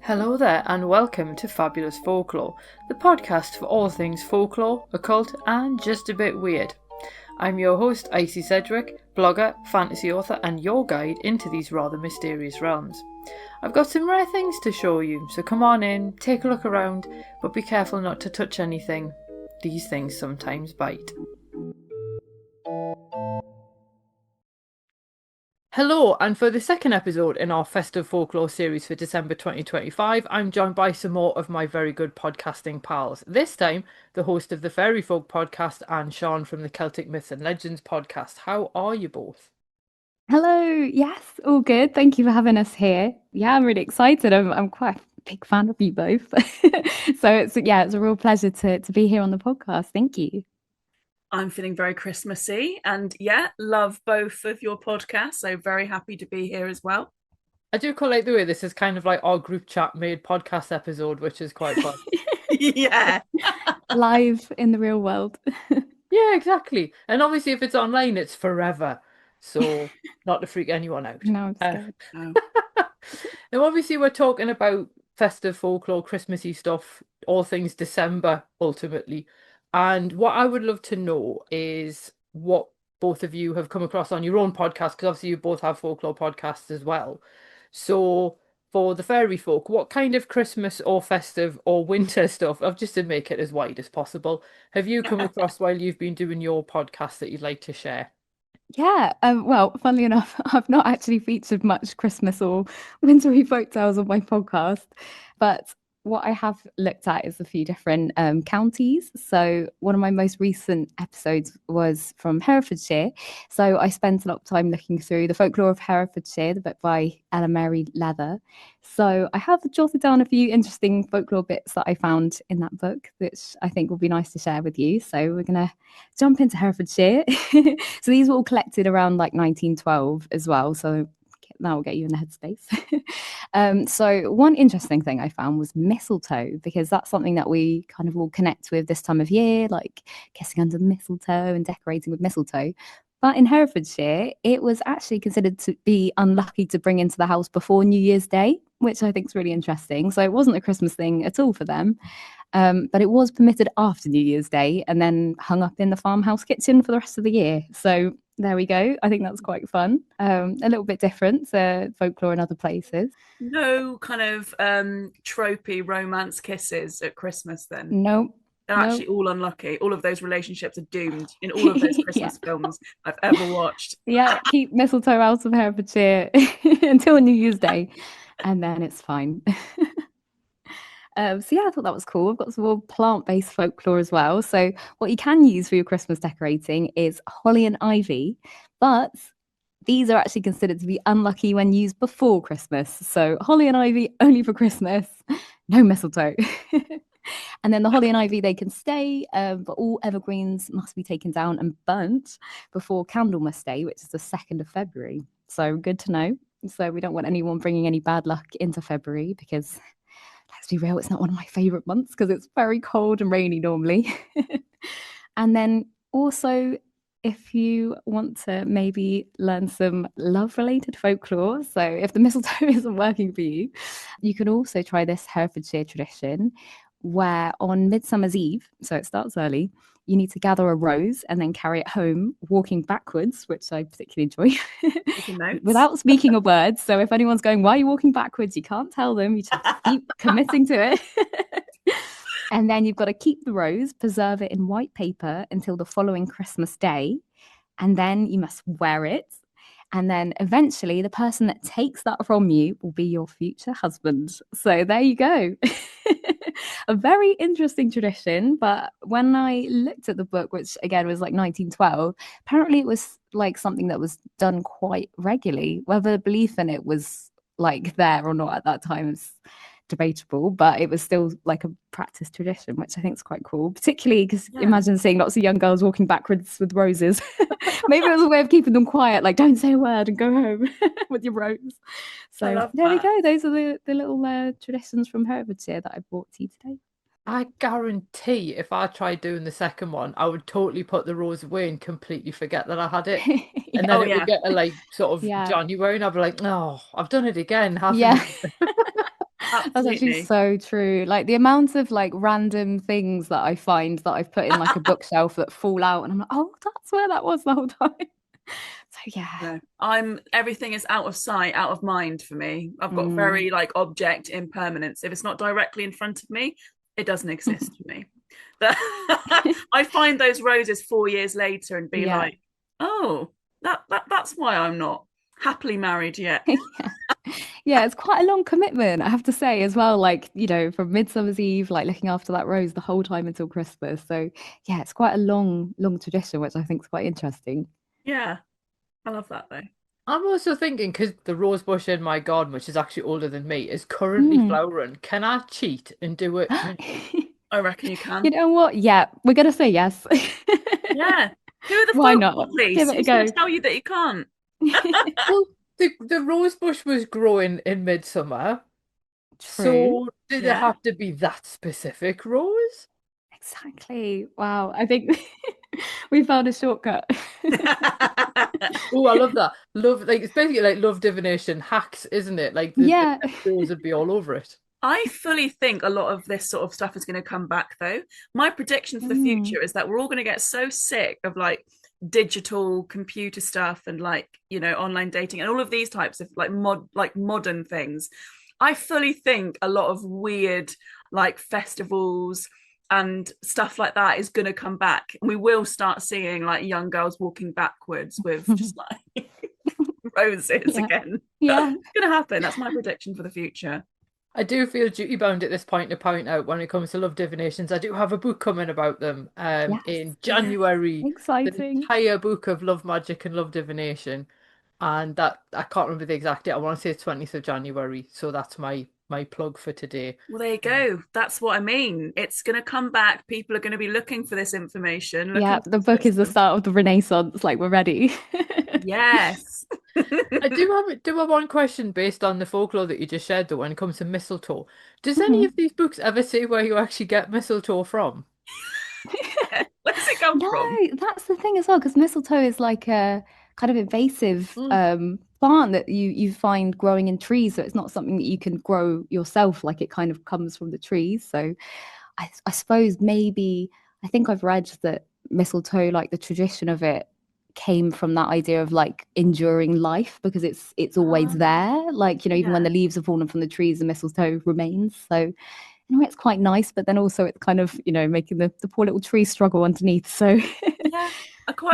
Hello there, and welcome to Fabulous Folklore, the podcast for all things folklore, occult, and just a bit weird. I'm your host, Icy Sedgwick, blogger, fantasy author, and your guide into these rather mysterious realms. I've got some rare things to show you, so come on in, take a look around, but be careful not to touch anything. These things sometimes bite. Hello, and for the second episode in our Festive Folklore series for December 2025, I'm joined by some more of my very good podcasting pals. This time, the host of the Faerie Folk podcast and Sian from the Celtic Myths and Legends podcast. How are you both? Hello, yes, all good. Thank you for having us here. Yeah, I'm really excited. I'm quite a big fan of you both. So it's a real pleasure to be here on the podcast. Thank you. I'm feeling very Christmassy and love both of your podcasts. So very happy to be here as well. I do quite like the way this is kind of like our group chat made podcast episode, which is quite fun. Yeah. Live in the real world. Yeah, exactly. And obviously if it's online, it's forever. So not to freak anyone out. No, I'm scared. Now obviously we're talking about festive folklore, Christmassy stuff, all things December ultimately. And what I would love to know is what both of you have come across on your own podcast, because obviously you both have folklore podcasts as well. So for the Faerie Folk, what kind of Christmas or festive or winter stuff, just to make it as wide as possible, have you come across while you've been doing your podcast that you'd like to share? Yeah, well, funnily enough, I've not actually featured much Christmas or wintry folk tales on my podcast, but what I have looked at is a few different counties. So one of my most recent episodes was from Herefordshire. So I spent a lot of time looking through the folklore of Herefordshire, the book by Mari Lwyd. So I have jotted down a few interesting folklore bits that I found in that book, which I think will be nice to share with you. So we're going to jump into Herefordshire. So these were all collected around like 1912 as well. So that will get you in the headspace. So one interesting thing I found was mistletoe, because that's something that we kind of all connect with this time of year, like kissing under the mistletoe and decorating with mistletoe. But in Herefordshire, it was actually considered to be unlucky to bring into the house before New Year's Day, which I think is really interesting. So it wasn't a Christmas thing at all for them. But it was permitted after New Year's Day and then hung up in the farmhouse kitchen for the rest of the year. So there we go. I think that's quite fun. A little bit different to folklore in other places. No kind of tropey romance kisses at Christmas then? Nope. They're actually all unlucky. All of those relationships are doomed in all of those Christmas films I've ever watched. Yeah, keep mistletoe out of Herefordshire until New Year's Day, and then it's fine. I thought that was cool. I've got some more plant-based folklore as well. So what you can use for your Christmas decorating is holly and ivy, but these are actually considered to be unlucky when used before Christmas. So holly and ivy only for Christmas, no mistletoe. And then the holly and ivy, they can stay, but all evergreens must be taken down and burnt before Candlemas Day, which is the 2nd of February. So good to know. So we don't want anyone bringing any bad luck into February, because let's be real, it's not one of my favourite months because it's very cold and rainy normally. And then also, if you want to maybe learn some love-related folklore, so if the mistletoe isn't working for you, you can also try this Herefordshire tradition where on Midsummer's Eve, so it starts early, you need to gather a rose and then carry it home walking backwards, which I particularly enjoy, without speaking a word. So if anyone's going, why are you walking backwards? You can't tell them. You just keep committing to it. And then you've got to keep the rose, preserve it in white paper until the following Christmas Day. And then you must wear it. And then eventually the person that takes that from you will be your future husband. So there you go. A very interesting tradition. But when I looked at the book, which again was like 1912, apparently it was like something that was done quite regularly. Whether belief in it was like there or not at that time is debatable, but it was still like a practice tradition, which I think is quite cool, particularly because imagine seeing lots of young girls walking backwards with roses. Maybe it was a way of keeping them quiet, like don't say a word and go home with your rose. So there we go. Those are the little traditions from Herefordshire that I brought to you today. I guarantee if I tried doing the second one, I would totally put the rose away and completely forget that I had it. And then it would get to like sort of January and I'd be like, oh, I've done it again, haven't I? That's actually Absolutely. so true. Like the amount of like random things that I find that I've put in like a bookshelf that fall out, and I'm like, oh, that's where that was the whole time. So yeah. No, everything is out of sight, out of mind for me. I've got Mm. very like object impermanence. If it's not directly in front of me, it doesn't exist for me. I find those roses 4 years later and be Yeah. like, oh, that's why I'm not happily married yet. Yeah. Yeah, it's quite a long commitment, I have to say, as well. Like, from Midsummer's Eve, like looking after that rose the whole time until Christmas. So yeah, it's quite a long tradition, which I think is quite interesting. Yeah, I love that though. I'm also thinking because the rose bush in my garden, which is actually older than me, is currently Mm. flowering. Can I cheat and do it? I reckon you You can. know what? Yeah, we're gonna say yes. Yeah. Who are the Why not? folklore police? Give it a Who's going go. to tell you that you can't? Well, the rose bush was growing in midsummer, True. so did it Yeah. have to be that specific rose? Exactly. Wow. I think we found a shortcut. Oh, I love that. Love, like it's basically like love divination hacks, isn't it? Like the Yeah. rose would be all over it. I fully think a lot of this sort of stuff is going to come back though. My prediction for the Mm. future is that we're all going to get so sick of like digital computer stuff and like, online dating and all of these types of like modern things. I fully think a lot of weird like festivals and stuff like that is going to come back. And we will start seeing like young girls walking backwards with just like roses Yeah. again. Yeah. It's going to happen. That's my prediction for the future. I do feel duty bound at this point to point out when it comes to love divinations, I do have a book coming about them Yes. in Yeah. January, the Exciting. entire book of love magic and love divination. And that I can't remember the exact date. I want to say it's 20th of January. So that's my plug for today. Well, there you go. That's what I mean. It's going to come back. People are going to be looking for this information, looking Yeah, for the this book is the wisdom. start of the Renaissance. Like we're ready. Yes. I do have one question based on the folklore that you just shared though when it comes to mistletoe. Does any Mhm. of these books ever say where you actually get mistletoe from? Where does it come No, from? that's the thing as well, because mistletoe is like a kind of invasive Mm. plant that you find growing in trees. So it's not something that you can grow yourself, like it kind of comes from the trees. So I suppose maybe I think I've read that mistletoe, like the tradition of it, came from that idea of like enduring life because it's always Ah, there. Like, even when yeah. the leaves have fallen from the trees, the mistletoe remains. So in a way it's quite nice, but then also it's kind of, making the poor little tree struggle underneath. So Yeah.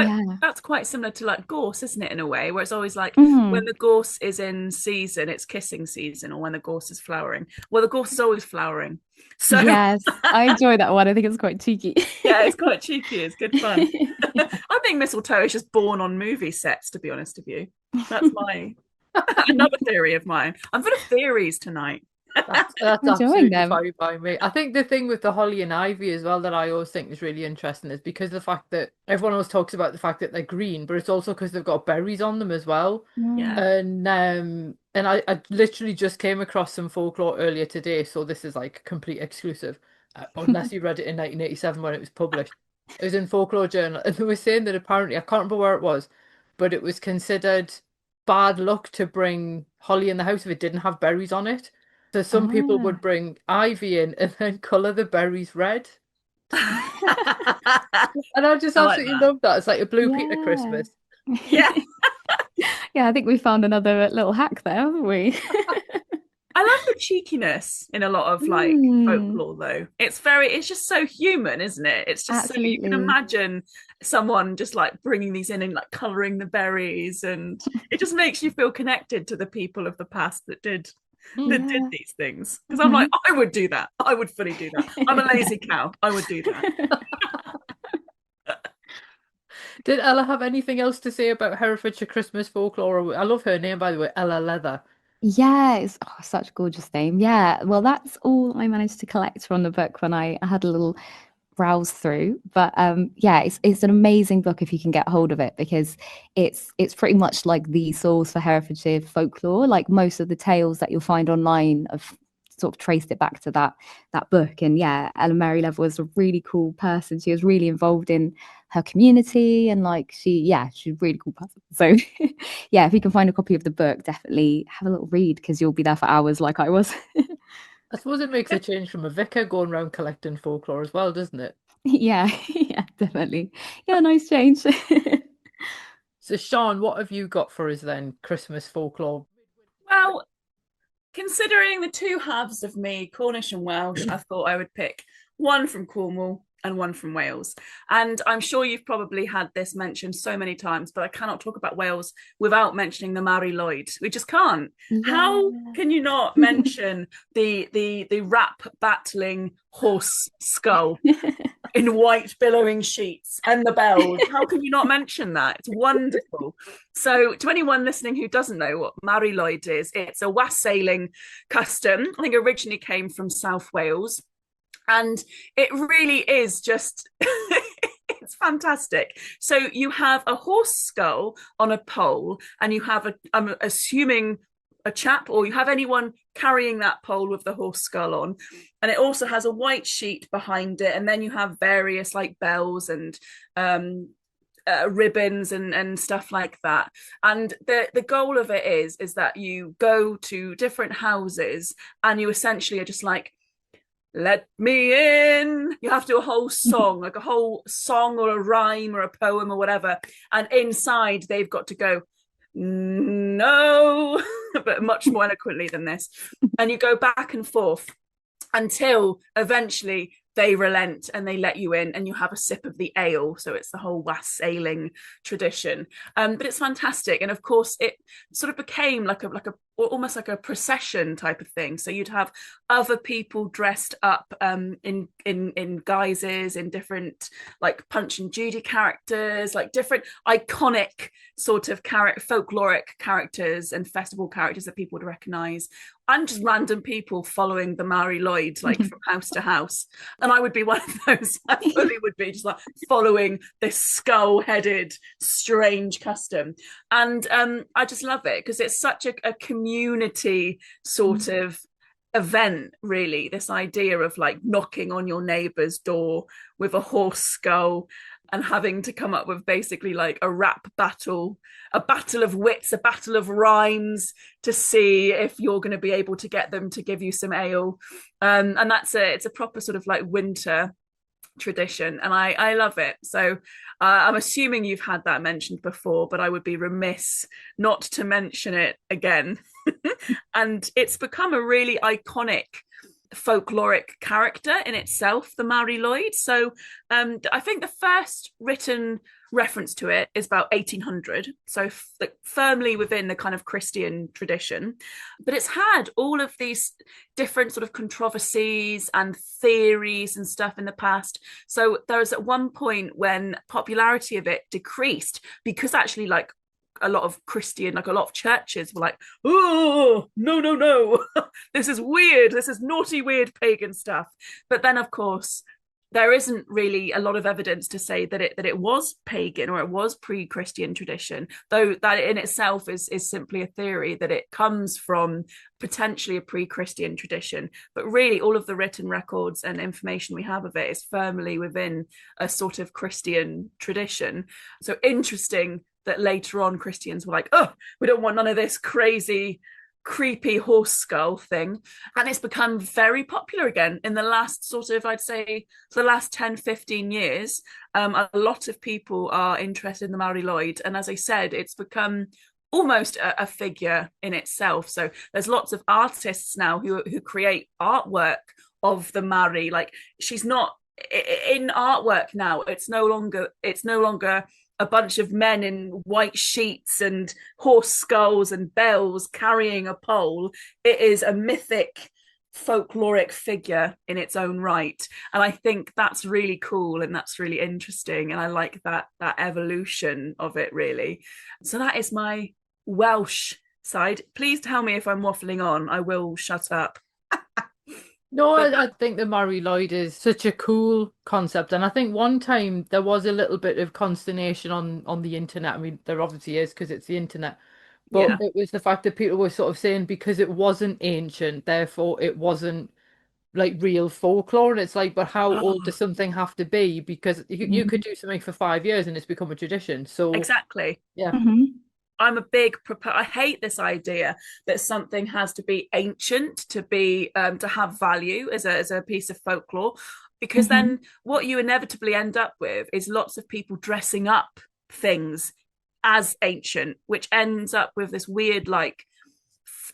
yeah. That's quite similar to like gorse, isn't it, in a way, where it's always like when Mm. the gorse is in season, it's kissing season, or when the gorse is flowering. Well, the gorse is always flowering. So Yes, I enjoy that one. I think it's quite cheeky. yeah, it's quite cheeky. It's good fun. Yeah. I think mistletoe is just born on movie sets, to be honest with you. That's my another theory of mine. I'm full of theories tonight. That's Enjoying absolutely them. fine by me. I think the thing with the holly and ivy as well that I always think is really interesting is because the fact that everyone always talks about the fact that they're green, but it's also because they've got berries on them as well. Yeah. Mm. And I literally just came across some folklore earlier today, so this is like complete exclusive, unless you read it in 1987 when it was published. It was in Folklore Journal, and they were saying that apparently I can't remember where it was, but it was considered bad luck to bring holly in the house if it didn't have berries on it. So some people Ah. would bring ivy in and then colour the berries red. And I just I like absolutely that. love that. It's like a blue Peter Yeah. Christmas. Yeah. Yeah, I think we found another little hack there, haven't we? I love the cheekiness in a lot of like Mm, folklore though. It's just so human, isn't it? It's just so you can absolutely. imagine someone just like bringing these in and like coloring the berries, and it just makes you feel connected to the people of the past that did Yeah. these things. Because I'm like, Mhm. I would do that. I would fully do that. I'm a Yeah. lazy cow. I would do that. Did Ella have anything else to say about Herefordshire Christmas folklore? I love her name, by the way, Ella Leather. Yeah, it's such a gorgeous name. Yeah, well, that's all I managed to collect from the book when I had a little browse through. But yeah, it's an amazing book if you can get hold of it because it's pretty much like the source for Herefordshire folklore. Like most of the tales that you'll find online have sort of traced it back to that book. And yeah, Ellen Mary Love was a really cool person. She was really involved in her community and like she's a really cool person. So yeah, if you can find a copy of the book, definitely have a little read because you'll be there for hours like I was. I suppose it makes a change from a vicar going around collecting folklore as well, doesn't it? Yeah, yeah, definitely. Yeah, nice change. So, Sean, what have you got for us then? Christmas folklore. Well, considering the two halves of me, Cornish and Welsh, I thought I would pick one from Cornwall and one from Wales. And I'm sure you've probably had this mentioned so many times, but I cannot talk about Wales without mentioning the Mari Lwyd. We just can't. Yeah. How can you not mention the rap battling horse skull in white billowing sheets and the bells? How can you not mention that? It's wonderful. So, to anyone listening who doesn't know what Mari Lwyd is, it's a wassailing custom. I think originally came from South Wales. And it really is just, it's fantastic. So you have a horse skull on a pole, and you have I'm assuming a chap, or you have anyone carrying that pole with the horse skull on, and it also has a white sheet behind it, and then you have various like bells and ribbons and stuff like that. And the goal of it is that you go to different houses, and you essentially are just like, let me in. You have to do a whole song, like a whole song or a rhyme or a poem or whatever. And inside, they've got to go, no, but much more eloquently than this. And you go back and forth until eventually they relent and they let you in, and you have a sip of the ale. So it's the whole wassailing tradition. But it's fantastic. And of course, it sort of became like a almost like a procession type of thing. So you'd have other people dressed up in guises, in different like Punch and Judy characters, like different iconic sort of folkloric characters and festival characters that people would recognize, and just random people following the Mari Lwyd, like from house to house. And I would be one of those. I fully would be just like following this skull-headed, strange custom. And I just love it because it's such a community sort of event, really. This idea of like knocking on your neighbour's door with a horse skull and having to come up with basically like a rap battle, a battle of wits, a battle of rhymes to see if you're going to be able to get them to give you some ale. And it's a proper sort of like winter tradition, and I love it. So I'm assuming you've had that mentioned before, but I would be remiss not to mention it again. And it's become a really iconic folkloric character in itself, the Mari Lwyd. So I think the first written reference to it is about 1800, so firmly within the kind of Christian tradition. But it's had all of these different sort of controversies and theories and stuff in the past. So there was at one point when popularity of it decreased because actually like a lot of Christian, like a lot of churches were like, oh, no, no, no, this is weird. This is naughty, weird pagan stuff. But then, of course, there isn't really a lot of evidence to say that it was pagan or it was pre-Christian tradition, though that in itself is simply a theory that it comes from potentially a pre-Christian tradition. But really, all of the written records and information we have of it is firmly within a sort of Christian tradition. So interesting that later on Christians were like, oh, we don't want none of this crazy creepy horse skull thing. And it's become very popular again in the last sort of, I'd say, the last 10-15 years. A lot of people are interested in the Mari Lwyd, and as I said, it's become almost a figure in itself. So there's lots of artists now who create artwork of the Mari. Like, she's not in artwork now. It's no longer a bunch of men in white sheets and horse skulls and bells carrying a pole. It is a mythic folkloric figure in its own right, and I think that's really cool and that's really interesting, and I like that evolution of it, really. So that is my Welsh side. Please tell me if I'm waffling on. I will shut up. No, I think the Mari Lwyd is such a cool concept, and I think one time there was a little bit of consternation on the internet. I mean, there obviously is because it's the internet, but Yeah. it was the fact that people were sort of saying because it wasn't ancient, therefore it wasn't like real folklore. And it's like, but how old does something have to be? Because you could do something for 5 years and it's become a tradition. So Exactly. yeah. Mhm. I hate this idea that something has to be ancient to be to have value as a piece of folklore, because Mhm. then what you inevitably end up with is lots of people dressing up things as ancient, which ends up with this weird, like,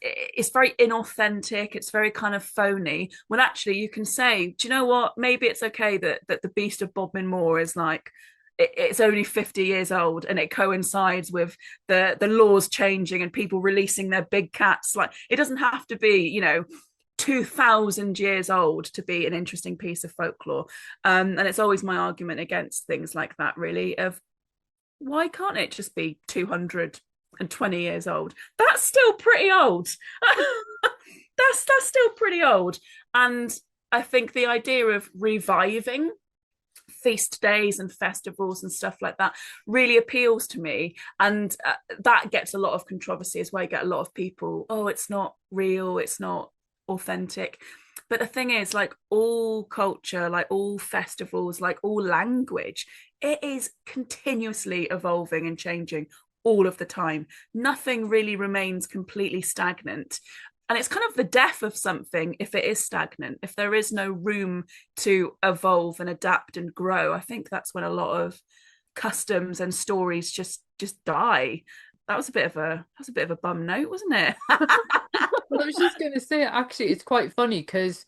it's very inauthentic, it's very kind of phony, when actually you can say, do you know what, maybe it's okay that the Beast of Bodmin Moor is like, it's only 50 years old, and it coincides with the laws changing and people releasing their big cats. Like, it doesn't have to be, 2,000 years old to be an interesting piece of folklore. And it's always my argument against things like that, really, of why can't it just be 220 years old? That's still pretty old. That's still pretty old. And I think the idea of reviving feast days and festivals and stuff like that really appeals to me, and that gets a lot of controversy as well. You get a lot of people, oh, it's not real, it's not authentic. But the thing is, like all culture, like all festivals, like all language, it is continuously evolving and changing all of the time. Nothing really remains completely stagnant. And it's kind of the death of something if it is stagnant, if there is no room to evolve and adapt and grow. I think that's when a lot of customs and stories just die. That was a bit of a bum note, wasn't it? Well, I was just going to say, actually, it's quite funny because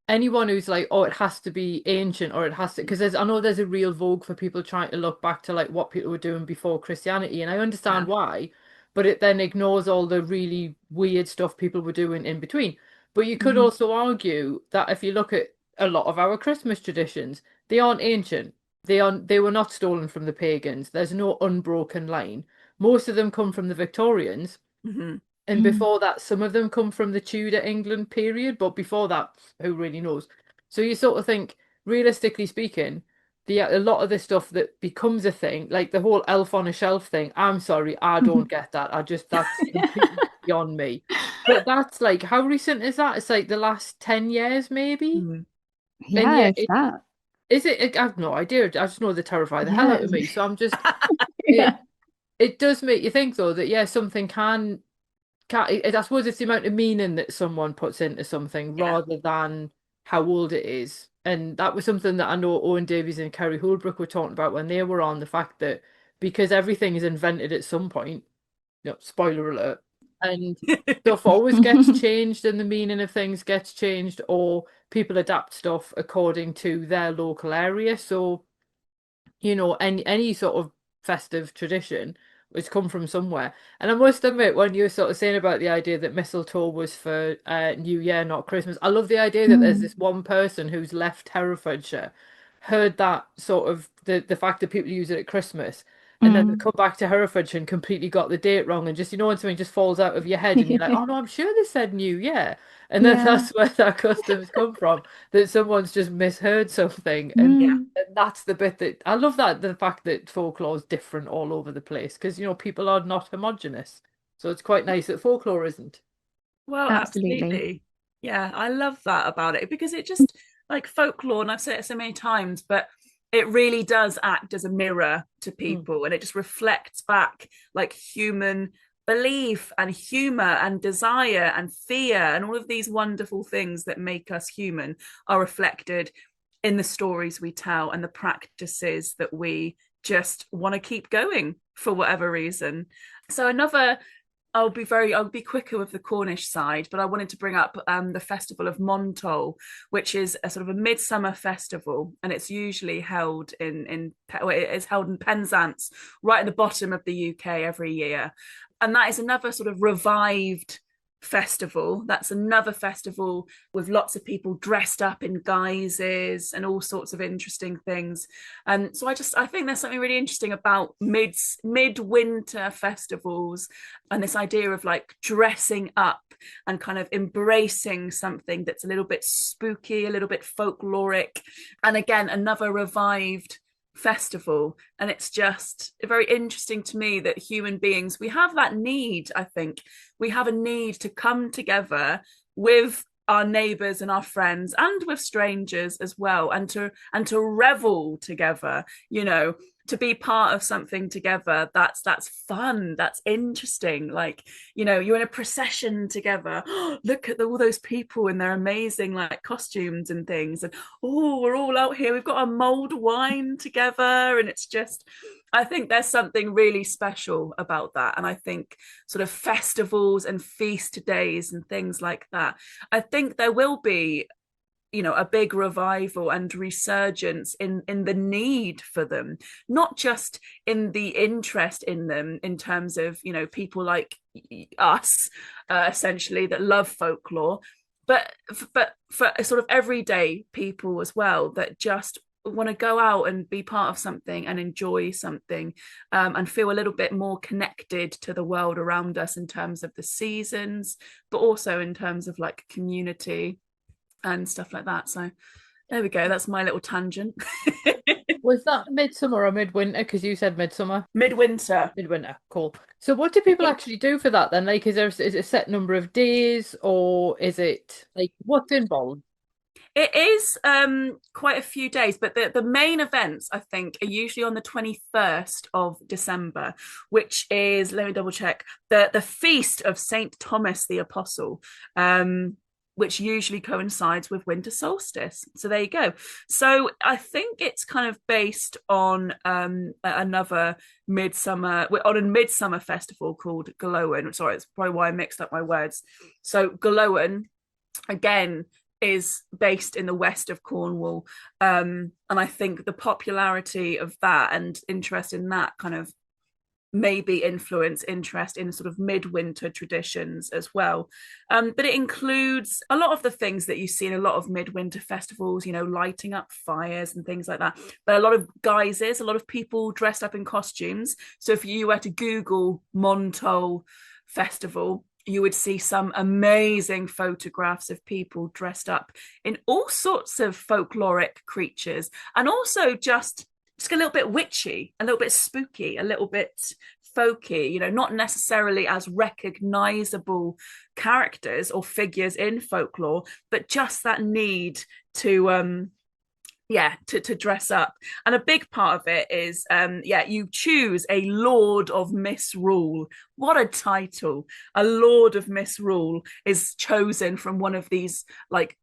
anyone who's like, oh, it has to be ancient or it has to, because I know there's a real vogue for people trying to look back to like what people were doing before Christianity, and I Yeah. understand why, but it then ignores all the really weird stuff people were doing in between. But you could Mhm. also argue that if you look at a lot of our Christmas traditions, they aren't ancient. They were not stolen from the pagans. There's no unbroken line. Most of them come from the Victorians. Mm-hmm. And Mm. before that, some of them come from the Tudor England period, but before that, who really knows? So you sort of think, realistically speaking, a lot of the stuff that becomes a thing, like the whole elf on a shelf thing, I'm sorry, I don't get that. That's completely beyond me. But that's like, how recent is that? It's like the last 10 years, maybe? Mm-hmm. And Yeah, yet, it's that. I have no idea. I just know they terrify the hell Yeah. out of me. So I'm just, Yeah. it does make you think, though, that, yeah, something I suppose it's the amount of meaning that someone puts into something Yeah. rather than how old it is. And that was something that I know Owen Davies and Kerry Holbrook were talking about when they were on, the fact that because everything is invented at some point, spoiler alert, and stuff always gets changed and the meaning of things gets changed, or people adapt stuff according to their local area. So any sort of festive tradition has come from somewhere. And I must admit, when you were sort of saying about the idea that mistletoe was for New Year, not Christmas, I love the idea that there's Mm. this one person who's left Herefordshire, heard that sort of the fact that people use it at Christmas, and then they Mm. come back to Herefordshire and completely got the date wrong, and just when something just falls out of your head, and you're like, oh no, I'm sure they said New Year, and then Yeah. that's where that customs come from, that someone's just misheard something, and Yeah. Mm. that's the bit that I love, that the fact that folklore is different all over the place, because people are not homogenous. So it's quite nice that folklore isn't. Well, Absolutely. absolutely. Yeah, I love that about it, because it just, like folklore, and I've said it so many times, but it really does act as a mirror to Mm. people, and it just reflects back like human belief and humor and desire and fear, and all of these wonderful things that make us human are reflected in the stories we tell and the practices that we just want to keep going for whatever reason. So another, I'll be quicker with the Cornish side, but I wanted to bring up the festival of Montol, which is a sort of a midsummer festival, and it's usually held it's held in Penzance, right at the bottom of the UK every year, and that is another sort of revived festival. That's another festival with lots of people dressed up in guises and all sorts of interesting things. And so I think there's something really interesting about midwinter festivals, and this idea of like dressing up and kind of embracing something that's a little bit spooky, a little bit folkloric, and again another revived festival. And it's just very interesting to me that human beings, we have that need. I think we have a need to come together with our neighbors and our friends and with strangers as well, and to revel together, to be part of something together, that's fun, that's interesting. Like, you know, you're in a procession together. Look at all those people in their amazing like costumes and things, and oh, we're all out here, we've got a mulled wine together, and it's just, I think there's something really special about that. And I think sort of festivals and feast days and things like that, I think there will be, you know, a big revival and resurgence in the need for them, not just in the interest in them in terms of, you know, people like us, essentially, that love folklore, but for sort of everyday people as well, that just want to go out and be part of something and enjoy something, and feel a little bit more connected to the world around us in terms of the seasons, but also in terms of like community and stuff like that. So there we go. That's my little tangent. Was that midsummer or midwinter? Because you said midsummer. Midwinter. Midwinter, cool. So what do people actually do for that then? Like, is it a set number of days, or is it like what's involved? It is quite a few days, but the main events, I think, are usually on the 21st of December, which is, let me double check, the feast of Saint Thomas the Apostle, which usually coincides with winter solstice. So there you go. So I think it's kind of based on another on a midsummer festival called Glowen. Sorry, it's probably why I mixed up my words. So Glowen, again, is based in the west of Cornwall. And I think the popularity of that and interest in that kind of maybe influence interest in sort of midwinter traditions as well. But it includes a lot of the things that you see in a lot of midwinter festivals, you know, lighting up fires and things like that. But a lot of guises, a lot of people dressed up in costumes. So if you were to Google Montol festival, you would see some amazing photographs of people dressed up in all sorts of folkloric creatures, and also just a little bit witchy, a little bit spooky, a little bit folky, you know, not necessarily as recognizable characters or figures in folklore, but just that need to to dress up. And a big part of it is you choose a Lord of Misrule. What a title. A Lord of Misrule is chosen from one of these like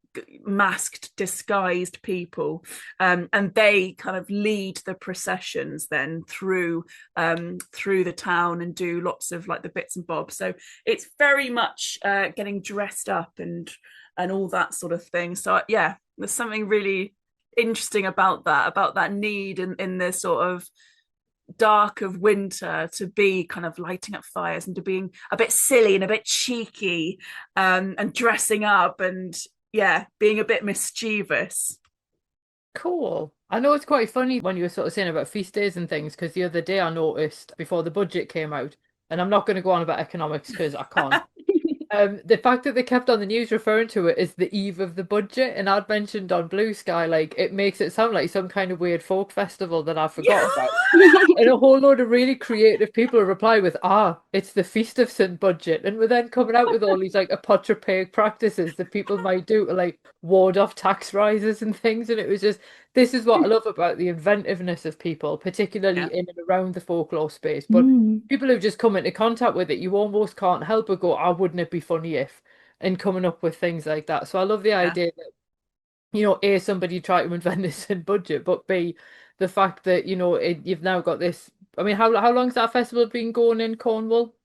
masked, disguised people, and they kind of lead the processions then through the town and do lots of like the bits and bobs. So it's very much getting dressed up and all that sort of thing. So yeah, there's something really interesting about that need in this sort of dark of winter to be kind of lighting up fires and to being a bit silly and a bit cheeky, and dressing up and being a bit mischievous. Cool. I know it's quite funny when you were sort of saying about feast days and things, because the other day I noticed before the budget came out, and I'm not going to go on about economics because I can't. The fact that they kept on the news referring to it as the eve of the budget, and I'd mentioned on Blue Sky, like it makes it sound like some kind of weird folk festival that I forgot about. And a whole load of really creative people reply with, it's the Feast of St. Budget. And we're then coming out with all these like apotropaic practices that people might do to like ward off tax rises and things. And it was just, this is what I love about the inventiveness of people, particularly in and around the folklore space. But people who've just come into contact with it, you almost can't help but go, wouldn't it be funny if, and coming up with things like that. So I love the idea that, you know, A, somebody tried to invent this in budget, but B, the fact that, you know, you've now got this. I mean, how long's that festival been going in Cornwall?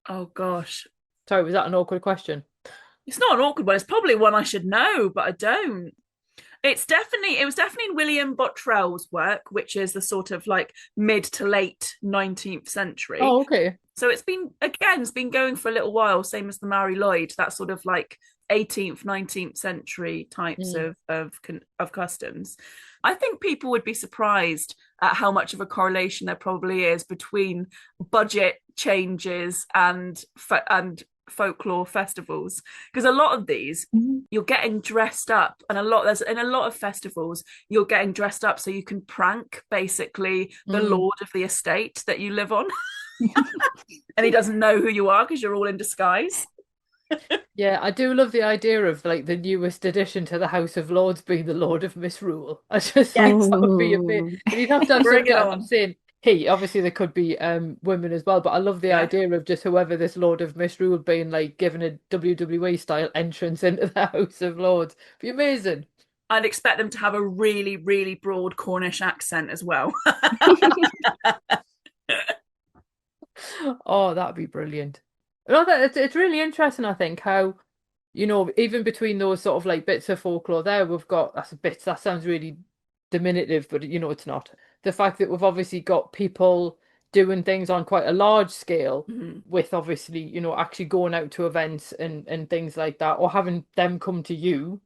Oh gosh. Sorry, was that an awkward question? It's not an awkward one. It's probably one I should know, but I don't. It was definitely in William Bottrell's work, which is the sort of like mid to late 19th century. Oh, okay. So it's been going for a little while, same as the Mari Lwyd, that sort of like 18th, 19th century types of customs. I think people would be surprised at how much of a correlation there probably is between budget changes and folklore festivals, because a lot of these you're getting dressed up, and in a lot of festivals you're getting dressed up so you can prank basically the lord of the estate that you live on. And he doesn't know who you are because you're all in disguise. Yeah, I do love the idea of like the newest addition to the House of Lords being the Lord of Misrule. I just think Yes, that would be a bit, Oh, and you'd have to have some bring it kind. I'm not on. saying he, obviously there could be women as well, but I love the Yeah. idea of just whoever this Lord of Misrule being like given a WWE style entrance into the House of Lords. Be amazing. I'd expect them to have a really, really broad Cornish accent as well. Oh, that'd be brilliant. No, it's really interesting, I think, how, even between those sort of like bits of folklore there, we've got that's a bit that sounds really diminutive, but it's not. The fact that we've obviously got people doing things on quite a large scale Mhm. with obviously, actually going out to events and things like that, or having them come to you,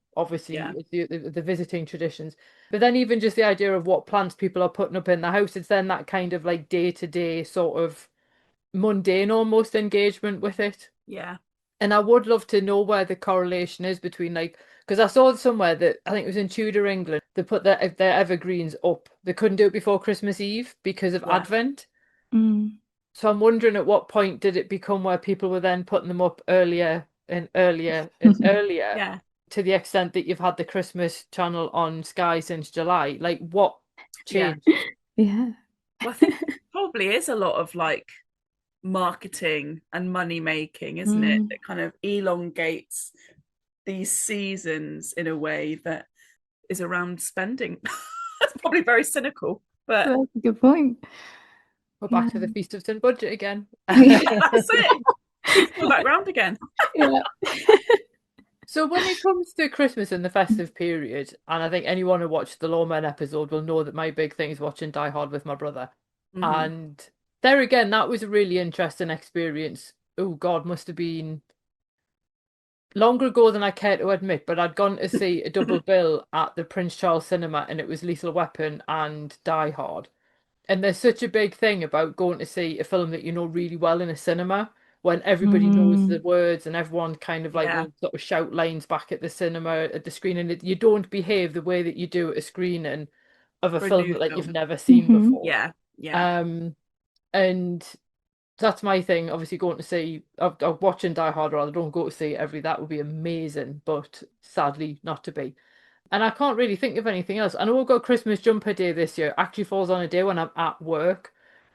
Yeah. obviously the visiting traditions. But then even just the idea of what plants people are putting up in the house, it's then that kind of like day-to-day sort of mundane almost engagement with it. Yeah. And I would love to know where the correlation is between like, because I saw somewhere that I think it was in Tudor England, they put their evergreens up. They couldn't do it before Christmas Eve because of Yeah. Advent. mm, So I'm wondering at what point did it become where people were then putting them up earlier and earlier and earlier Yeah. to the extent that you've had the Christmas channel on Sky since July? Like what Yeah. changed? yeah. Well, I think probably is a lot of like marketing and money making, isn't it? Mm, That kind of elongates these seasons in a way that is around spending. That's probably very cynical, but that's a good point. We're Yeah. back to the Feast of St. Budget again. that's it. Keeps coming back round again. Yeah. So when it comes to Christmas and the festive period, and I think anyone who watched the Lawmen episode will know that my big thing is watching Die Hard with my brother. Mhm. And there again, that was a really interesting experience. Oh God, must have been longer ago than I care to admit, but I'd gone to see a double bill at the Prince Charles Cinema and it was Lethal Weapon and Die Hard. And there's such a big thing about going to see a film that you know really well in a cinema when everybody knows the Mm, words and everyone kind of like Yeah, will sort of shout lines back at the cinema at the screen and you don't behave the way that you do at a screening of a for a film new that like you've film. never seen hmm before. Yeah, yeah, Um, and that's my thing. Obviously, going to see, I'm watching Die Hard rather. Don't go to see it every. That would be amazing, but sadly not to be. And I can't really think of anything else. I know we've got Christmas jumper day this year. Actually falls on a day when I'm at work.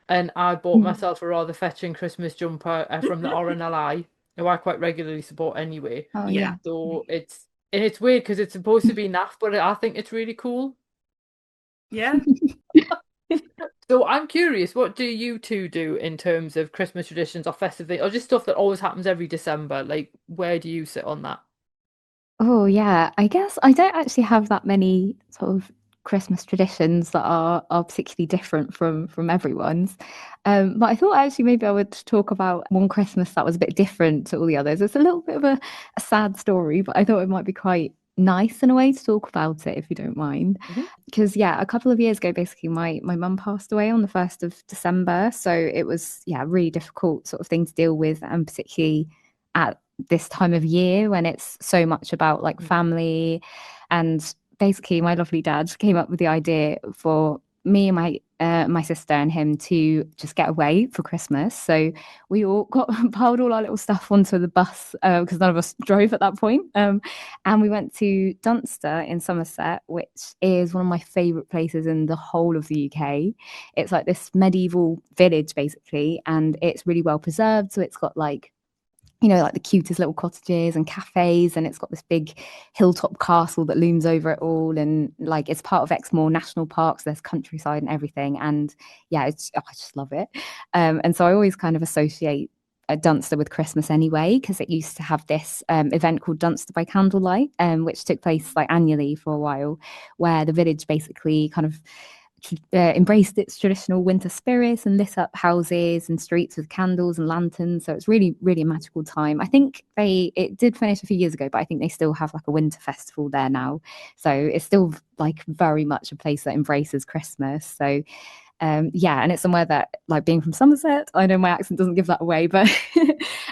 And I bought myself a rather fetching Christmas jumper from the RNLI, who I quite regularly support anyway. Oh yeah, yeah. So it's weird because it's supposed to be naff, but I think it's really cool. yeah. So I'm curious, what do you two do in terms of Christmas traditions or festive things, or just stuff that always happens every December? Like, where do you sit on that? Oh yeah, I guess I don't actually have that many sort of Christmas traditions that are particularly different from everyone's. But I thought actually maybe I would talk about one Christmas that was a bit different to all the others. It's a little bit of a sad story, but I thought it might be quite nice in a way to talk about it if you don't mind. Mhm. Because yeah, a couple of years ago, basically my mum passed away on the 1st of December. So it was yeah, a really difficult sort of thing to deal with, and particularly at this time of year when it's so much about like family. And basically my lovely dad came up with the idea for me and my sister and him to just get away for Christmas. So we all got piled all our little stuff onto the bus because none of us drove at that point. And we went to Dunster in Somerset, which is one of my favorite places in the whole of the UK. It's like this medieval village basically, and it's really well preserved. So it's got like like the cutest little cottages and cafes, and it's got this big hilltop castle that looms over it all, and like it's part of Exmoor National Park, so there's countryside and everything, and yeah, I just love it. And so I always kind of associate Dunster with Christmas anyway, because it used to have this event called Dunster by Candlelight, which took place like annually for a while, where the village basically kind of embraced its traditional winter spirits and lit up houses and streets with candles and lanterns. So it's really, really a magical time. I think it did finish a few years ago, but I think they still have like a winter festival there now. So it's still like very much a place that embraces Christmas. So yeah, and it's somewhere that like being from Somerset, I know my accent doesn't give that away, but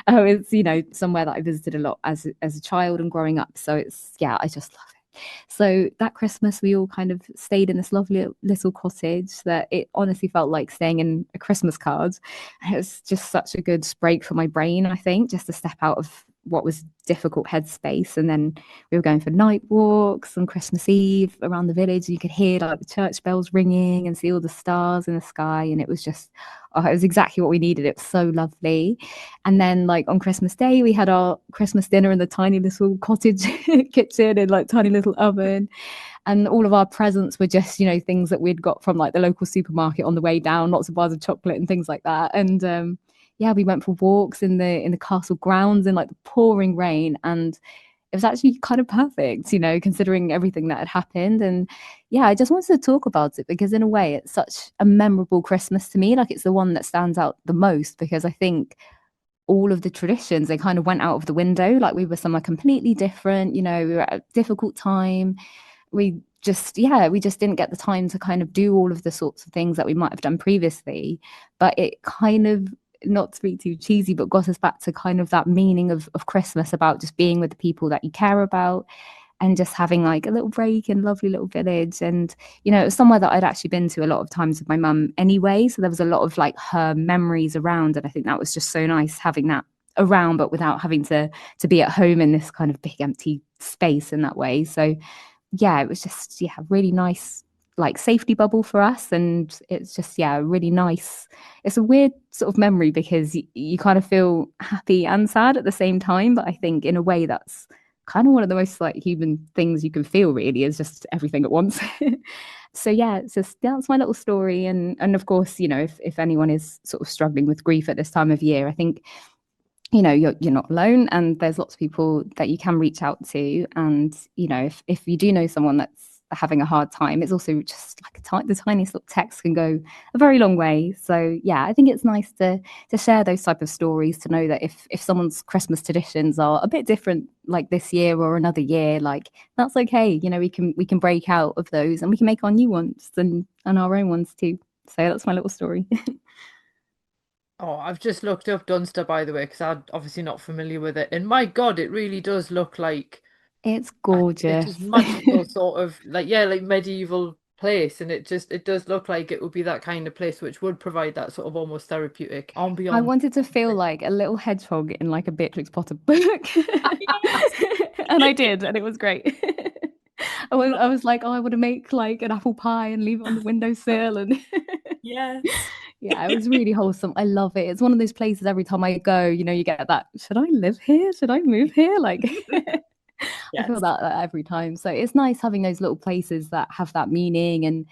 it's somewhere that I visited a lot as a child and growing up. So it's yeah, I just love it. So that Christmas, we all kind of stayed in this lovely little cottage that it honestly felt like staying in a Christmas card. It was just such a good break for my brain, I think, just to step out of what was difficult headspace. And then we were going for night walks on Christmas Eve around the village. You could hear like the church bells ringing and see all the stars in the sky. And it was just, oh, it was exactly what we needed. It was so lovely. And then like on Christmas Day, we had our Christmas dinner in the tiny little cottage kitchen and like tiny little oven. And all of our presents were just, you know, things that we'd got from like the local supermarket on the way down, lots of bars of chocolate and things like that. And yeah, we went for walks in the castle grounds in like the pouring rain, and it was actually kind of perfect, you know, considering everything that had happened. And yeah, I just wanted to talk about it because in a way it's such a memorable Christmas to me. Like it's the one that stands out the most because I think all of the traditions, they kind of went out of the window. Like we were somewhere completely different, you know, we were at a difficult time. We just, yeah, we just didn't get the time to kind of do all of the sorts of things that we might have done previously. But it kind of, not to be too cheesy, but got us back to kind of that meaning of Christmas, about just being with the people that you care about and just having like a little break in a lovely little village. And, you know, it was somewhere that I'd actually been to a lot of times with my mum anyway. So there was a lot of like her memories around. And I think that was just so nice having that around, but without having to be at home in this kind of big empty space in that way. So yeah, it was just, yeah, really nice, like safety bubble for us. And it's just, yeah, really nice. It's a weird sort of memory because you kind of feel happy and sad at the same time. But I think in a way that's kind of one of the most like human things you can feel, really, is just everything at once. So yeah, it's just, that's my little story. And of course, you know, if anyone is sort of struggling with grief at this time of year, I think, you know, you're not alone, and there's lots of people that you can reach out to. And you know, if you do know someone that's having a hard time, it's also just like the tiniest little text can go a very long way. So yeah, I think it's nice to share those type of stories, to know that if someone's Christmas traditions are a bit different like this year or another year, like that's okay. You know, we can break out of those and we can make our new ones and our own ones too. So that's my little story. Oh, I've just looked up Dunster, by the way, because I'm obviously not familiar with it. And my God, it really does look like It's it's just gorgeous. magical sort of like, yeah, like medieval place. And it does look like it would be that kind of place which would provide that sort of almost therapeutic I ambiance. wanted to feel like a little hedgehog in like a Beatrix Potter book. Yes. And I did, and it was great. I was like, oh, I want to make like an apple pie and leave it on the windowsill. And Yes. yeah, it was really wholesome. I love it. It's one of those places every time I go, you know, you get that, should I live here? Should I move here? Like I feel Yes. that every time. So it's nice having those little places that have that meaning. And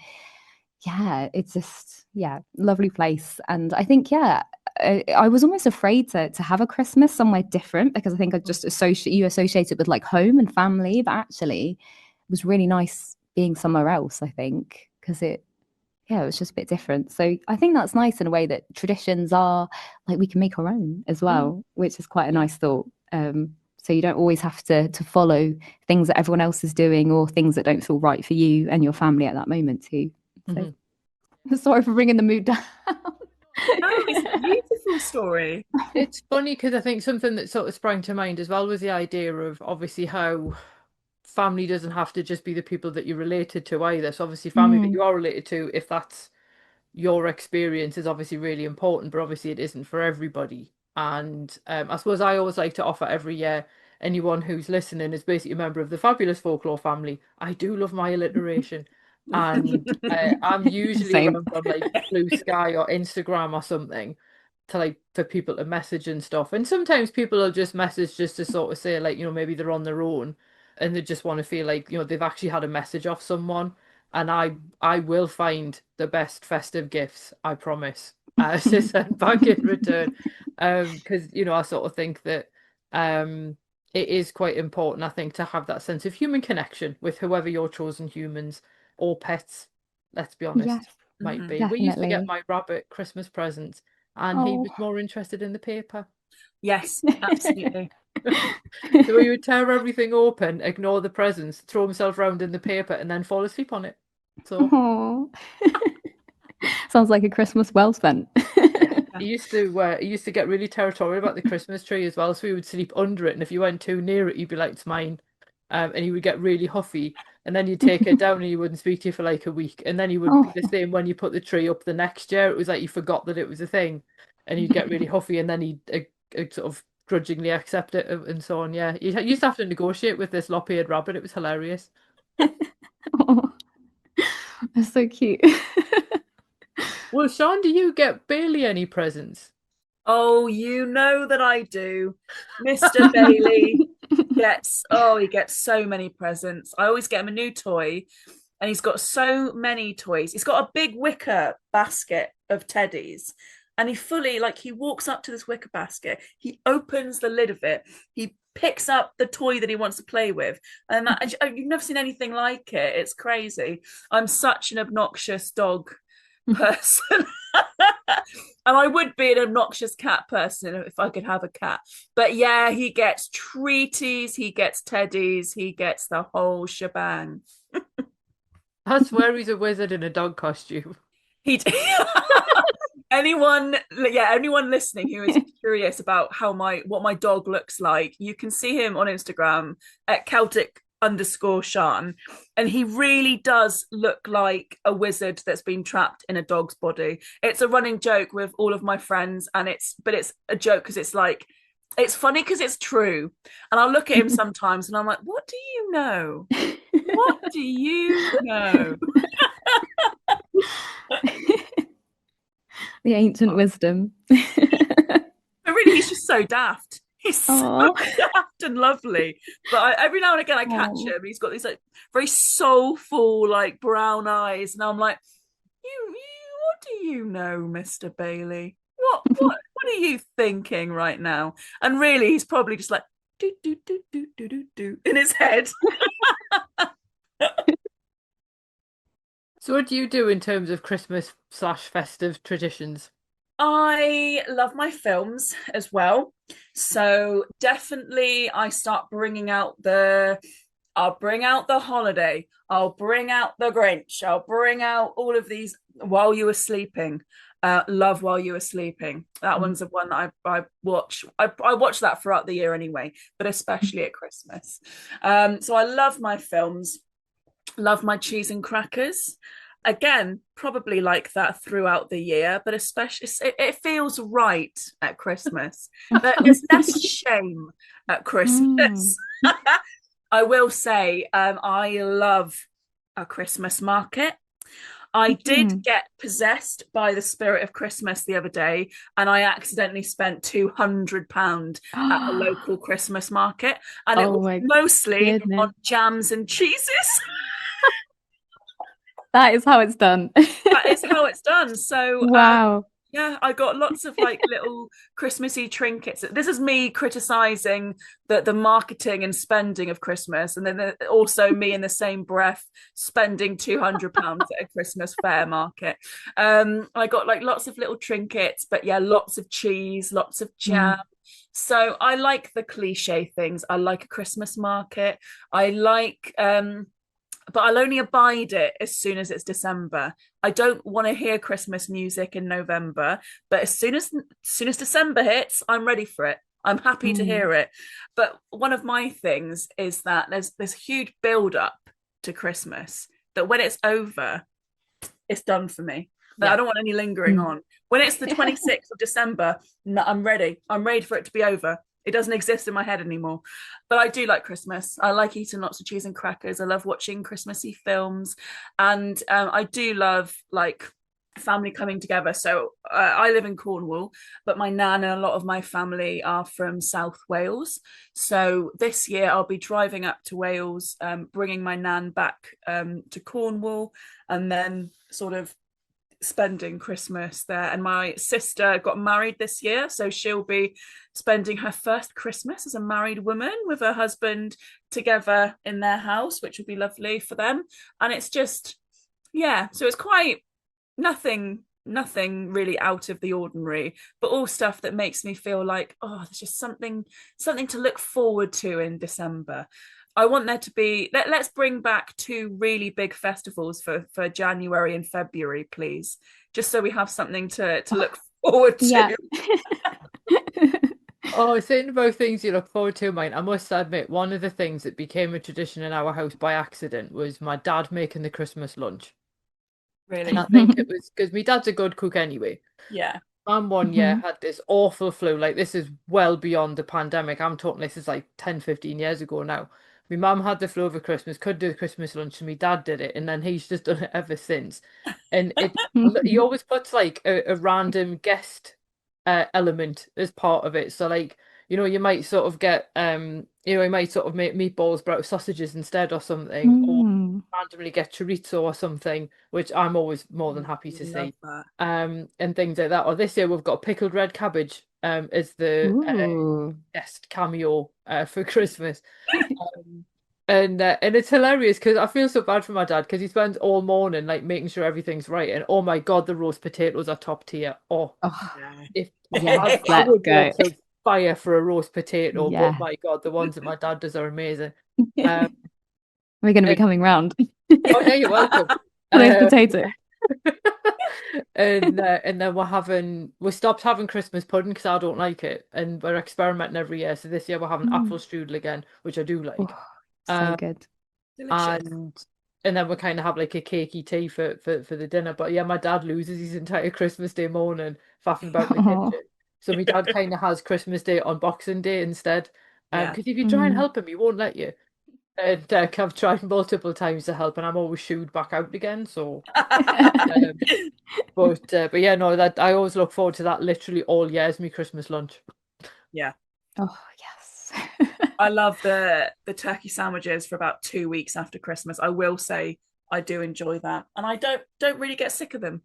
yeah, it's just, yeah, lovely place. And I think, yeah, I was almost afraid to have a Christmas somewhere different because I think I just associate it with like home and family, but actually it was really nice being somewhere else, I think, because yeah, it was just a bit different. So I think that's nice in a way that traditions are like we can make our own as Mm. well, which is quite a Yeah. nice thought. So you don't always have to follow things that everyone else is doing or things that don't feel right for you and your family at that moment too. So Mhm. sorry for bringing the mood down. No, it's a beautiful story. It's funny because I think something that sort of sprang to mind as well was the idea of obviously how family doesn't have to just be the people that you're related to either. So obviously family that Mm, you are related to, if that's your experience, is obviously really important, but obviously it isn't for everybody. And I suppose I always like to offer every year anyone who's listening is basically a member of the fabulous folklore family. I do love my alliteration. And I'm usually same. around on like Blue Sky or Instagram or something to like for people to message and stuff. And sometimes people will just message just to sort of say like, you know, maybe they're on their own and they just want to feel like, you know, they've actually had a message off someone. And I will find the best festive gifts, I promise, to send back in return. Because, you know, I sort of think that it is quite important, I think, to have that sense of human connection with whoever your chosen humans or pets, let's be Yes, honest, might Mhm. be. We used to get definitely. my rabbit Christmas presents, and he Oh. was more interested in the paper. Yes, absolutely. So he would tear everything open, ignore the presents, throw himself around in the paper, and then fall asleep on it. So. Oh. Sounds like a Christmas well spent. Yeah, Yeah. he used to get really territorial about the Christmas tree as well. So we would sleep under it, and if you went too near it, he'd be like, "It's mine," and he would get really huffy. And then you'd take it down, and he wouldn't speak to you for like a week. And then he would be Oh. the same when you put the tree up the next year. It was like you forgot that it was a thing, and he'd get really huffy, and then he'd sort of grudgingly accept it and so on. Yeah, you used to have to negotiate with this lop-eared rabbit. It was hilarious. Oh, that's so cute. Well, Sean, do you get Bailey any presents? Oh, you know that I do. Mr. Bailey he gets so many presents. I always get him a new toy, and he's got so many toys. He's got a big wicker basket of teddies, and he walks up to this wicker basket, he opens the lid of it, he picks up the toy that he wants to play with, and you've never seen anything like it. It's crazy. I'm such an obnoxious dog person. And I would be an obnoxious cat person if I could have a cat. But yeah, he gets treaties, he gets teddies, he gets the whole shebang. I swear he's a wizard in a dog costume. He anyone listening who is curious about what my dog looks like, you can see him on Instagram at Celtic_Sean, and he really does look like a wizard that's been trapped in a dog's body. It's a running joke with all of my friends, and it's a joke because it's funny because it's true. And I'll look at him sometimes and I'm like, what do you know? What do you know? The ancient wisdom. But really, he's just so daft. He's so Aww. daft and lovely. But every now and again, I catch him. He's got these like very soulful, like brown eyes, and I'm like, what do you know, Mr. Bailey? What are you thinking right now? And really, he's probably just like do do do do do do do in his head. So what do you do in terms of Christmas/festive traditions? I love my films as well. So definitely I start I'll bring out the holiday. I'll bring out the Grinch. I'll bring out all of these while you were sleeping. Love While You Were Sleeping. That one's the one that I watch. I watch that throughout the year anyway, but especially at Christmas. So I love my films. Love my cheese and crackers. Again, probably like that throughout the year, but especially it feels right at Christmas. There's less shame at Christmas. I will say, I love a Christmas market. I did get possessed by the spirit of Christmas the other day, and I accidentally spent £200 at the local Christmas market, and it was mostly on jams and cheeses. That is how it's done. That is how it's done. So wow. Yeah, I got lots of like little Christmassy trinkets. This is me criticizing the marketing and spending of Christmas, and then also me in the same breath spending £200 at a Christmas fair market. I got like lots of little trinkets, but yeah, lots of cheese, lots of jam. So I like the cliche things. I like a Christmas market. I like but I'll only abide it as soon as it's December. I don't want to hear Christmas music in November, but as soon as December hits, I'm ready for it. I'm happy to hear it. But one of my things is that there's huge build up to Christmas, that when it's over, it's done for me. I don't want any lingering on. When it's the 26th of December, no, I'm ready. I'm ready for it to be over. It doesn't exist in my head anymore. But I do like Christmas. I like eating lots of cheese and crackers. I love watching Christmassy films. And I do love like family coming together. So I live in Cornwall, but my nan and a lot of my family are from South Wales. So this year I'll be driving up to Wales, bringing my nan back to Cornwall, and then sort of spending Christmas there. And my sister got married this year, so she'll be spending her first Christmas as a married woman with her husband together in their house, which would be lovely for them. And it's just, yeah, so it's quite nothing really out of the ordinary, but all stuff that makes me feel like, oh, there's just something to look forward to in December. I want there to be, let's bring back 2 really big festivals for January and February, please. Just so we have something to look forward to. Yeah. Oh, saying about things you look forward to, mine, I must admit, one of the things that became a tradition in our house by accident was my dad making the Christmas lunch. Really? And I think it was because my dad's a good cook anyway. Yeah. Mum one year Mhm. had this awful flu. Like this is well beyond the pandemic. I'm talking this is like 10, 15 years ago now. My mum had the flu over Christmas, could do the Christmas lunch, and my dad did it, and then he's just done it ever since. And he always puts like a random guest element as part of it. So like, you might sort of get you might sort of make meatballs but out of sausages instead or something, or Mm. randomly get chorizo or something, which I'm always more than happy to Love see. that. And things like that. Or this year we've got pickled red cabbage as the Ooh. guest cameo for Christmas. Um, and it's hilarious because I feel so bad for my dad because he spends all morning like making sure everything's right. And oh my God, the roast potatoes are top tier. Oh, Oh, Yeah. if yes, I let's would go go. to fire for a roast potato, but Yeah. my God, the ones that my dad does are amazing. Um, We're going to be and, coming round oh yeah, you're welcome. for those Uh, potatoes. and then we stopped having Christmas pudding because I don't like it, and we're experimenting every year. So this year we're having apple Mm. strudel again, which I do like. Oh, so Um, good. Delicious. and then we kind of have like a cakey tea for the dinner. But yeah, my dad loses his entire Christmas Day morning faffing about in the Oh. kitchen. So my dad kind of has Christmas Day on Boxing Day instead. Yeah. Because if you try and Mm. help him, he won't let you. And I've tried multiple times to help, and I'm always shooed back out again. So, um, but yeah, no, that I always look forward to that. Literally all year is my Christmas lunch. Yeah. Oh, yes. I love the turkey sandwiches for about 2 weeks after Christmas. I will say I do enjoy that. And I don't really get sick of them.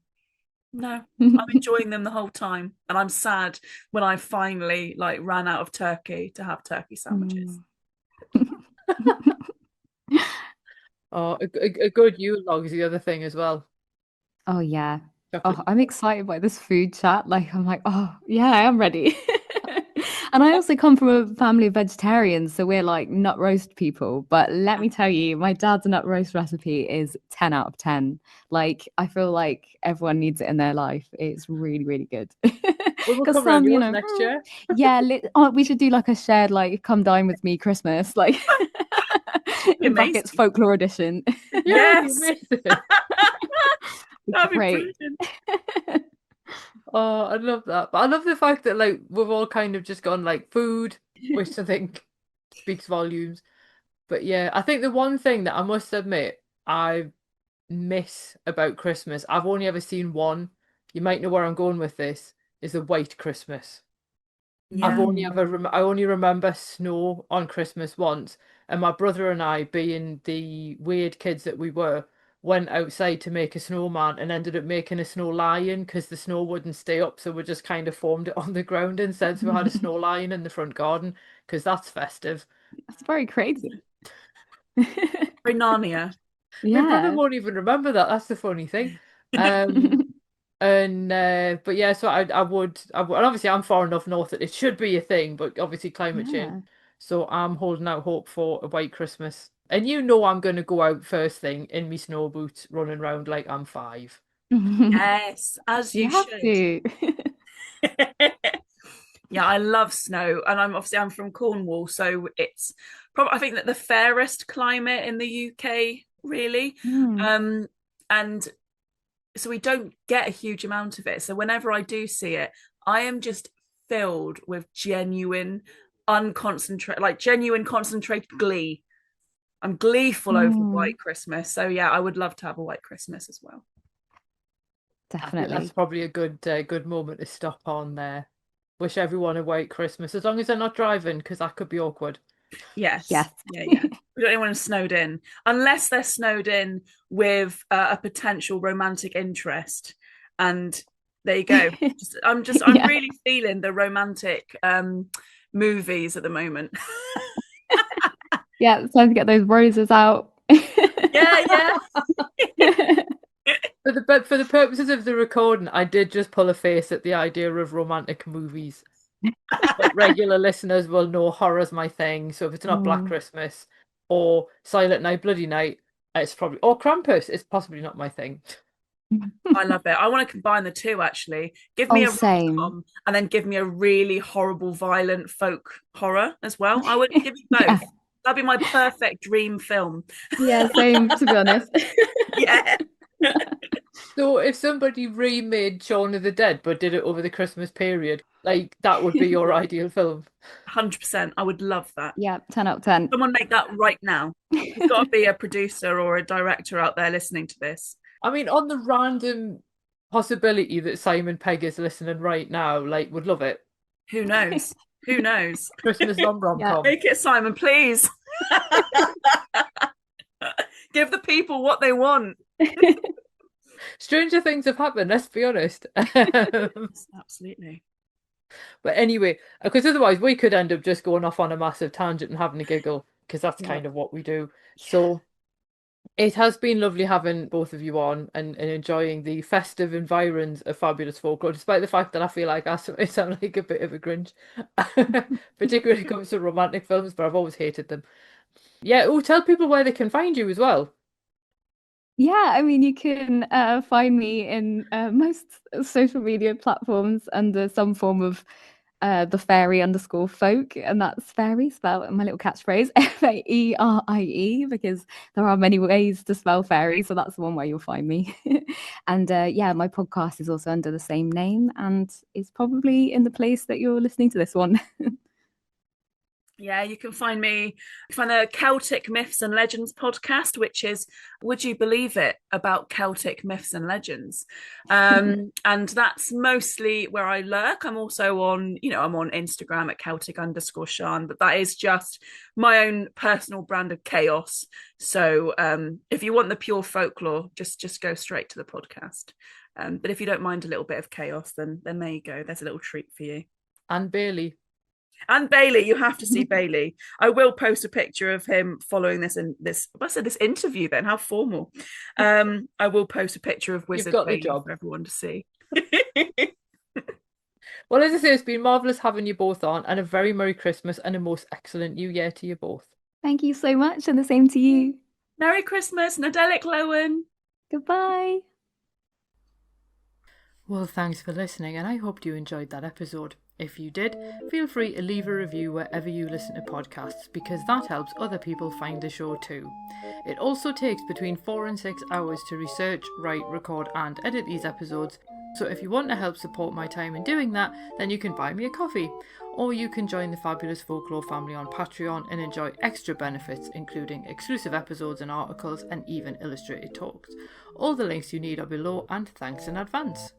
No. I'm enjoying them the whole time. And I'm sad when I finally like ran out of turkey to have turkey sandwiches. Mm. Oh, a good Yule log is the other thing as well. Oh, yeah. Chocolate Oh, Yule I'm log. excited by this food chat. Like, I'm like, oh, yeah, I am ready. And I also come from a family of vegetarians, so we're like nut roast people. But let me tell you, my dad's nut roast recipe is 10 out of 10. Like, I feel like everyone needs it in their life. It's really, really good. We will Because come around some, yours next year. yeah, oh, we should do like a shared, like, come dine with me Christmas, like, in brackets, Amazing. folklore edition. Yeah, it'd be Yes. amazing. That'd be Great. brilliant. Oh, I love that. But I love the fact that like we've all kind of just gone like food, which I think speaks volumes. But yeah, I think the one thing that I must admit I miss about Christmas, I've only ever seen one. You might know where I'm going with this, is a white Christmas. Yeah. I only remember snow on Christmas once, and my brother and I, being the weird kids that we were, went outside to make a snowman and ended up making a snow lion because the snow wouldn't stay up, so we just kind of formed it on the ground instead. So we had a snow lion in the front garden because that's festive. That's very crazy. For Narnia. My brother Yeah. won't even remember that. That's the funny thing. Um, And but yeah, so and obviously I'm far enough north that it should be a thing, but obviously climate change. Yeah. So I'm holding out hope for a white Christmas. And I'm gonna go out first thing in me snow boots, running around like I'm five. Yes, as You you have should. to. Yeah, I love snow, and I'm from Cornwall, so it's probably I think that the fairest climate in the UK, really. Mm. And so we don't get a huge amount of it. So whenever I do see it, I am just filled with genuine concentrated glee. I'm gleeful over Mm. White Christmas. So yeah, I would love to have a White Christmas as well. I think that's Definitely. probably a good moment to stop on there. Wish everyone a white Christmas, as long as they're not driving, because that could be awkward. Yes. Yes. Yeah, yeah. We don't want to snowed in unless they're snowed in with a potential romantic interest. And there you go. I'm Yeah. really feeling the romantic movies at the moment. Yeah. It's time to get those roses out. Yeah, yeah. For the purposes of the recording, I did just pull a face at the idea of romantic movies. But regular listeners will know horror's my thing. So if it's not Black Mm. Christmas or Silent Night, Bloody Night, it's probably or Krampus. It's possibly not my thing. I love it. I want to combine the two actually. Give me Oh, a same. rom-com and then give me a really horrible, violent folk horror as well. I would give me Yeah. both. That'd be my perfect dream film. Yeah, same, to be honest. Yeah. So if somebody remade Shaun of the Dead but did it over the Christmas period, like that would be your ideal film. 100%. I would love that. Yeah, 10 out of 10. Someone make that right now. There's got to be a producer or a director out there listening to this. I mean, on the random possibility that Simon Pegg is listening right now, like, would love it. Who knows? Who knows? Christmas rom-com. Make it, Simon, please. Give the people what they want. Stranger things have happened, let's be honest. Absolutely. But anyway, because otherwise we could end up just going off on a massive tangent and having a giggle, because that's kind of what we do. So it has been lovely having both of you on and enjoying the festive environs of Fabulous Folklore, despite the fact that I feel like I sound like a bit of a Grinch, particularly when it comes to romantic films, but I've always hated them. Yeah, tell people where they can find you as well. Yeah, I mean, you can find me in most social media platforms under some form of the Faerie_folk, and that's fairy spelled my little catchphrase Faerie, because there are many ways to spell fairy, so that's the one where you'll find me. And yeah, my podcast is also under the same name and is probably in the place that you're listening to this one. Yeah, you can find me, find the Celtic Myths and Legends podcast, which is, would you believe it, about Celtic myths and legends. And that's mostly where I lurk. I'm also on, I'm on Instagram at Celtic_Shan, but that is just my own personal brand of chaos. So if you want the pure folklore, just go straight to the podcast. But if you don't mind a little bit of chaos, then there you go. There's a little treat for you. And Bailey. And Bailey, you have to see Bailey. I will post a picture of him following this interview. Then how formal. I will post a picture of Wizard Bailey for everyone to see. Well, as I say, it's been marvellous having you both on, and a very Merry Christmas and a most excellent New Year to you both. Thank you so much, and the same to you. Merry Christmas, Nadelic Lowen. Goodbye. Well, thanks for listening, and I hoped you enjoyed that episode. If you did, feel free to leave a review wherever you listen to podcasts, because that helps other people find the show too. It also takes between 4 and 6 hours to research, write, record and edit these episodes, so if you want to help support my time in doing that, then you can buy me a coffee, or you can join the Fabulous Folklore family on Patreon and enjoy extra benefits, including exclusive episodes and articles and even illustrated talks. All the links you need are below, and thanks in advance.